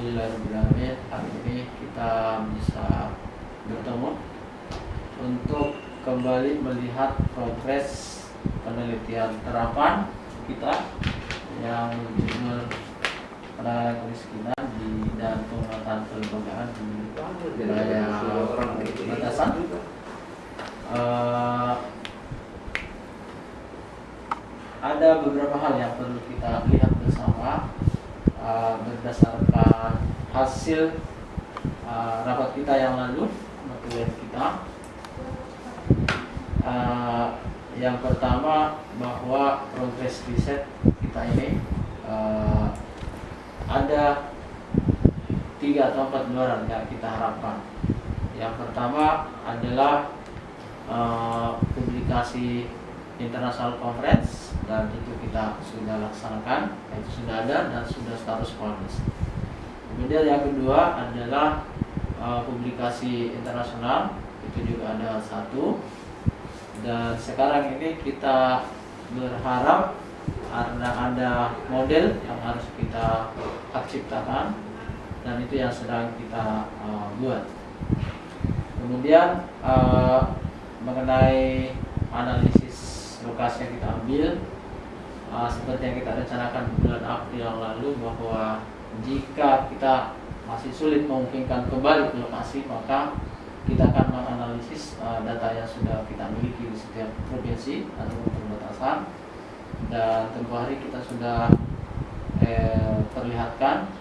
Alhamdulillahirrahmanirrahim. Hari ini kita bisa bertemu untuk kembali melihat progres penelitian terapan kita yang berjudul penanganan kemiskinan dan penguatan kelembagaan di wilayah perbatasan. Ada beberapa hal yang perlu kita lihat bersama berdasarkan hasil rapat kita yang lalu, materi kita. Yang pertama, bahwa progres riset kita ini ada 3 atau 4 luaran yang kita harapkan. Yang pertama adalah publikasi international conference, dan itu kita sudah laksanakan, itu sudah ada dan sudah status publish. Kemudian yang kedua adalah publikasi internasional, itu juga ada 1. Dan sekarang ini kita berharap karena ada model yang harus kita hak ciptakan, dan itu yang sedang kita buat. Kemudian mengenai analisis lokasi yang kita ambil, seperti yang kita rencanakan bulan April yang lalu, bahwa jika kita masih sulit memungkinkan kembali ke lokasi, maka kita akan menganalisis data yang sudah kita miliki di setiap provinsi atau perbatasan, dan tempoh hari kita sudah perlihatkan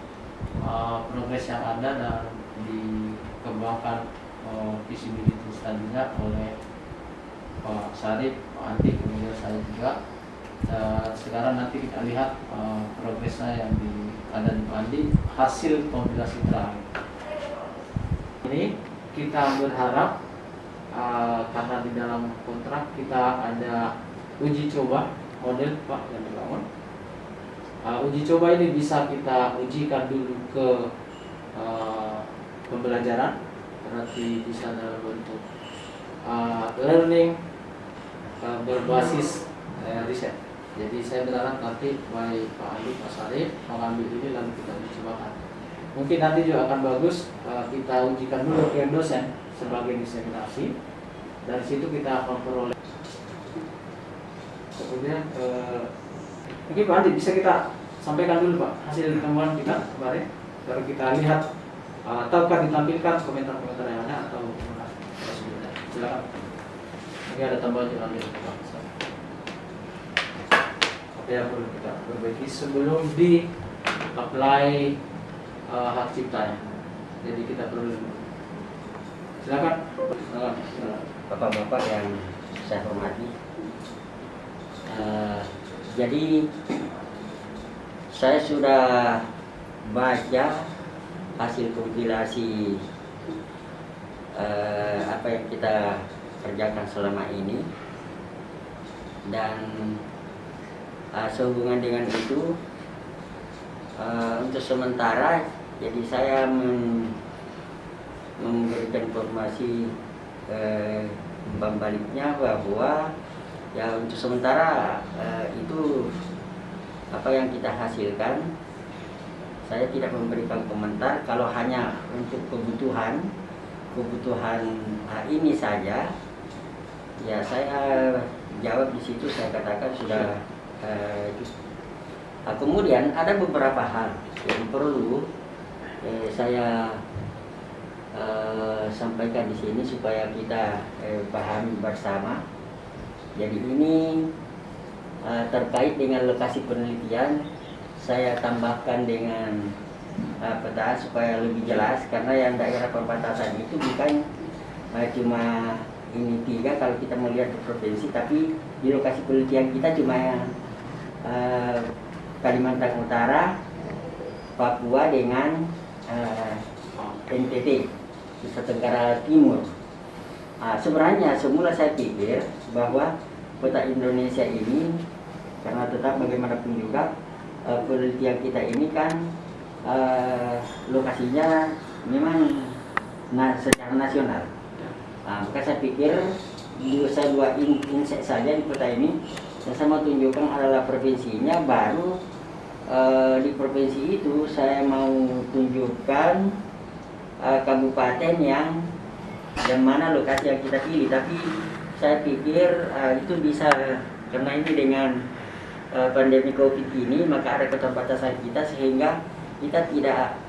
progres yang ada dan dikembangkan visibility study-nya oleh Pak Syarif, Pak Andi, kemudian saya juga. Dan sekarang nanti kita lihat progresnya yang ada di Pak Andi, hasil kompilasi terakhir. Ini kita berharap karena di dalam kontrak kita ada uji coba model Pak yang dibangun. Uji coba ini bisa kita ujikan dulu ke pembelajaran, berarti bisa dalam bentuk learning berbasis riset. Jadi saya berharap nanti baik Pak Andi, Pak Syarif mengambil ini lalu kita uji cobakan. Mungkin nanti juga akan bagus kita ujikan dulu ke dosen sebagai diseminasi. Dari situ kita memperoleh. Kemudian mungkin Pak Andi bisa kita sampaikan dulu Pak hasil temuan kita kemarin, baru kita lihat ataukah ditampilkan komentar-komentar yang ada atau gimana. Silakan. Ini ada tambahan juga nanti Pak. Apa yang perlu kita perbaiki sebelum di apply hak ciptanya. Jadi kita perlu. Silakan. Bapak-bapak yang saya hormati, jadi saya sudah baca hasil kompilasi apa yang kita kerjakan selama ini, dan sehubungan dengan itu untuk sementara jadi saya memberikan informasi baliknya bahwa ya untuk sementara itu apa yang kita hasilkan, saya tidak memberikan komentar. Kalau hanya untuk kebutuhan ini saja, ya saya jawab di situ, saya katakan sudah. Kemudian ada beberapa hal yang perlu saya sampaikan di sini supaya kita pahami bersama. Jadi ini terkait dengan lokasi penelitian, saya tambahkan dengan peta supaya lebih jelas, karena yang daerah perbatasan itu bukan cuma ini 3 kalau kita melihat ke provinsi, tapi di lokasi penelitian kita cuma Kalimantan Utara, Papua dengan NTT, Nusa Tenggara Timur. Sebenarnya semula saya pikir bahwa peta Indonesia ini, karena tetap bagaimanapun juga penelitian kita ini kan lokasinya memang secara nasional. Maka saya pikir saya 2 insek saja di peta ini, yang saya mau tunjukkan adalah provinsinya, baru di provinsi itu saya mau tunjukkan kabupaten yang mana lokasi yang kita pilih, tapi saya pikir itu bisa, karena ini dengan pandemi COVID ini maka ada keterbatasan kita sehingga kita tidak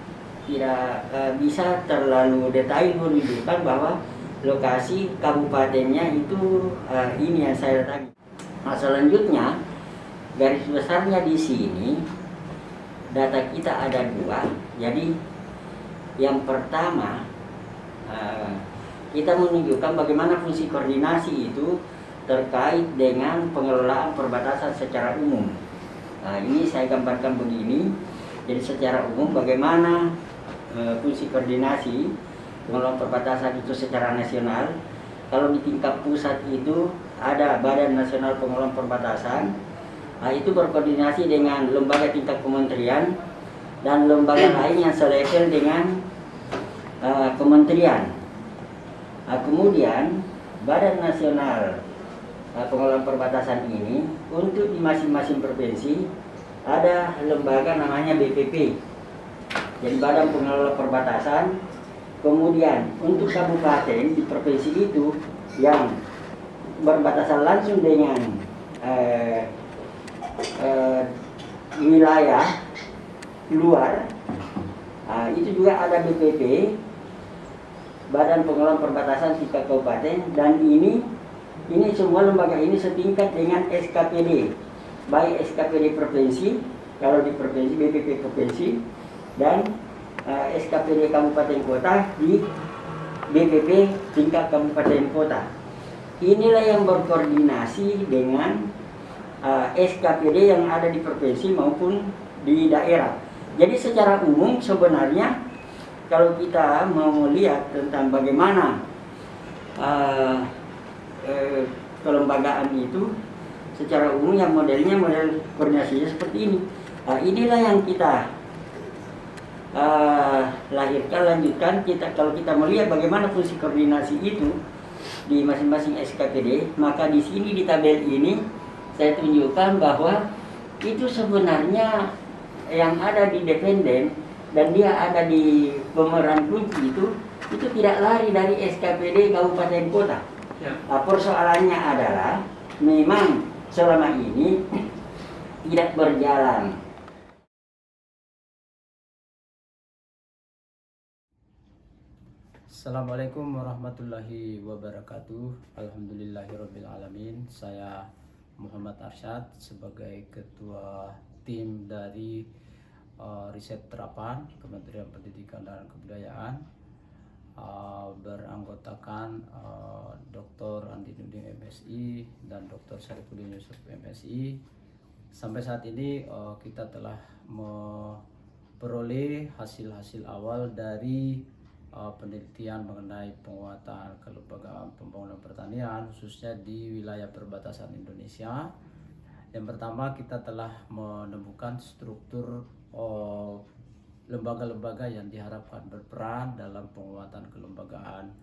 bisa terlalu detail menunjukkan bahwa lokasi kabupatennya itu ini yang saya datangi. Nah, selanjutnya garis besarnya di sini data kita ada dua. Jadi yang pertama kita menunjukkan bagaimana fungsi koordinasi itu terkait dengan pengelolaan perbatasan secara umum. Nah, ini saya gambarkan begini. Jadi secara umum bagaimana fungsi koordinasi pengelolaan perbatasan itu secara nasional. Kalau di tingkat pusat itu ada Badan Nasional Pengelolaan Perbatasan. Nah, itu berkoordinasi dengan lembaga tingkat kementerian dan lembaga lain yang selevel dengan kementerian. Nah, kemudian Badan Nasional Pengelolaan Perbatasan ini untuk di masing-masing provinsi ada lembaga namanya BPP, jadi Badan Pengelola Perbatasan. Kemudian untuk kabupaten di provinsi itu yang berbatasan langsung dengan wilayah luar, itu juga ada BPP, Badan Pengelola Perbatasan tingkat kabupaten, dan ini semua lembaga ini setingkat dengan SKPD, baik SKPD provinsi kalau di provinsi, BPP provinsi, dan SKPD kabupaten kota di BPP tingkat kabupaten kota. Inilah yang berkoordinasi dengan SKPD yang ada di provinsi maupun di daerah. Jadi secara umum sebenarnya kalau kita mau melihat tentang bagaimana kelembagaan itu secara umum, yang modelnya model koordinasinya seperti ini. Inilah yang kita lanjutkan. Kalau kita melihat bagaimana fungsi koordinasi itu di masing-masing SKPD, maka di sini di tabel ini saya tunjukkan bahwa itu sebenarnya yang ada di dependen dan dia ada di pemeran kunci itu tidak lari dari SKPD kabupaten kota. Ya. Persoalannya adalah memang selama ini tidak berjalan. Assalamualaikum warahmatullahi wabarakatuh. Alhamdulillahirrabbilalamin. Saya Muhammad Arsyad sebagai ketua tim dari riset terapan Kementerian Pendidikan dan Kebudayaan, beranggotakan Dr. Andi Nuding MSI dan Dr. Syarifudin Yusuf MSI. Sampai saat ini kita telah memperoleh hasil-hasil awal dari penelitian mengenai penguatan kelembagaan pembangunan pertanian khususnya di wilayah perbatasan Indonesia. Yang pertama, kita telah menemukan struktur lembaga-lembaga yang diharapkan berperan dalam penguatan kelembagaan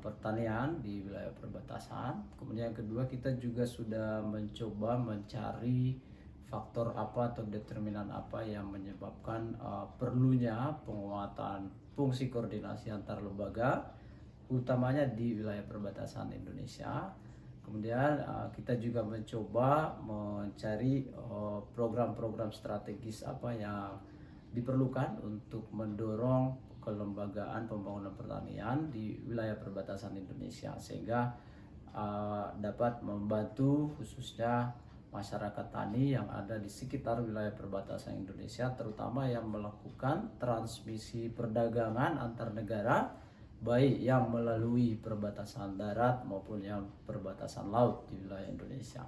pertanian di wilayah perbatasan. Kemudian yang kedua, kita juga sudah mencoba mencari faktor apa atau determinan apa yang menyebabkan perlunya penguatan fungsi koordinasi antar lembaga, utamanya di wilayah perbatasan Indonesia. Kemudian kita juga mencoba mencari program-program strategis apa yang diperlukan untuk mendorong kelembagaan pembangunan pertanian di wilayah perbatasan Indonesia, sehingga dapat membantu khususnya masyarakat tani yang ada di sekitar wilayah perbatasan Indonesia, terutama yang melakukan transmisi perdagangan antar negara, baik yang melalui perbatasan darat maupun yang perbatasan laut di wilayah Indonesia.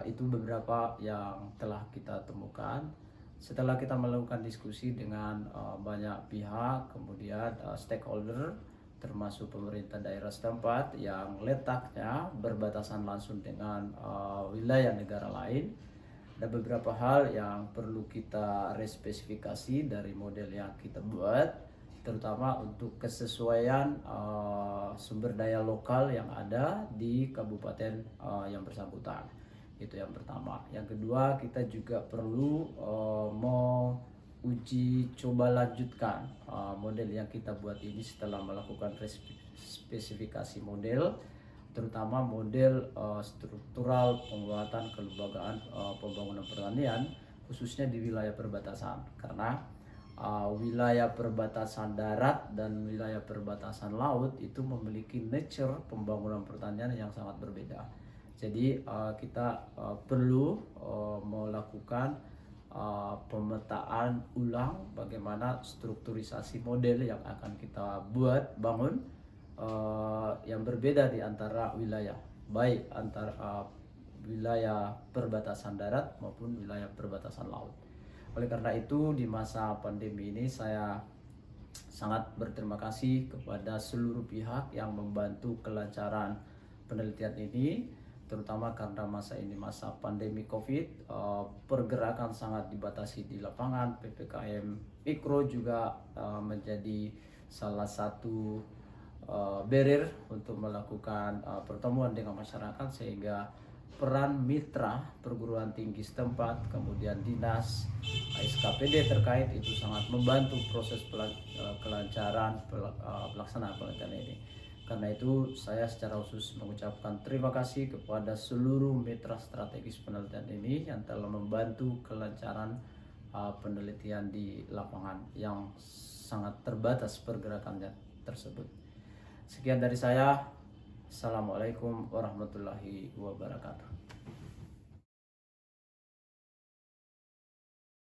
Itu beberapa yang telah kita temukan setelah kita melakukan diskusi dengan banyak pihak, kemudian stakeholder termasuk pemerintah daerah setempat yang letaknya berbatasan langsung dengan wilayah negara lain. Ada beberapa hal yang perlu kita respesifikasi dari model yang kita buat, terutama untuk kesesuaian sumber daya lokal yang ada di kabupaten yang bersangkutan. Itu yang pertama. Yang kedua, kita juga perlu mau uji coba lanjutkan model yang kita buat ini setelah melakukan spesifikasi model, terutama model struktural penguatan kelembagaan pembangunan pertanian khususnya di wilayah perbatasan, karena wilayah perbatasan darat dan wilayah perbatasan laut itu memiliki nature pembangunan pertanian yang sangat berbeda. Jadi kita perlu melakukan pemetaan ulang bagaimana strukturisasi model yang akan kita bangun yang berbeda di antara wilayah, baik antara wilayah perbatasan darat maupun wilayah perbatasan laut. Oleh karena itu, di masa pandemi ini saya sangat berterima kasih kepada seluruh pihak yang membantu kelancaran penelitian ini, terutama karena masa ini masa pandemi COVID, pergerakan sangat dibatasi di lapangan. PPKM Mikro juga menjadi salah satu barrier untuk melakukan pertemuan dengan masyarakat, sehingga peran mitra perguruan tinggi setempat, kemudian dinas, SKPD terkait itu sangat membantu proses kelancaran pelaksanaan penelitian ini. Karena itu saya secara khusus mengucapkan terima kasih kepada seluruh mitra strategis penelitian ini yang telah membantu kelancaran penelitian di lapangan yang sangat terbatas pergerakannya tersebut. Sekian dari saya. Assalamualaikum warahmatullahi wabarakatuh.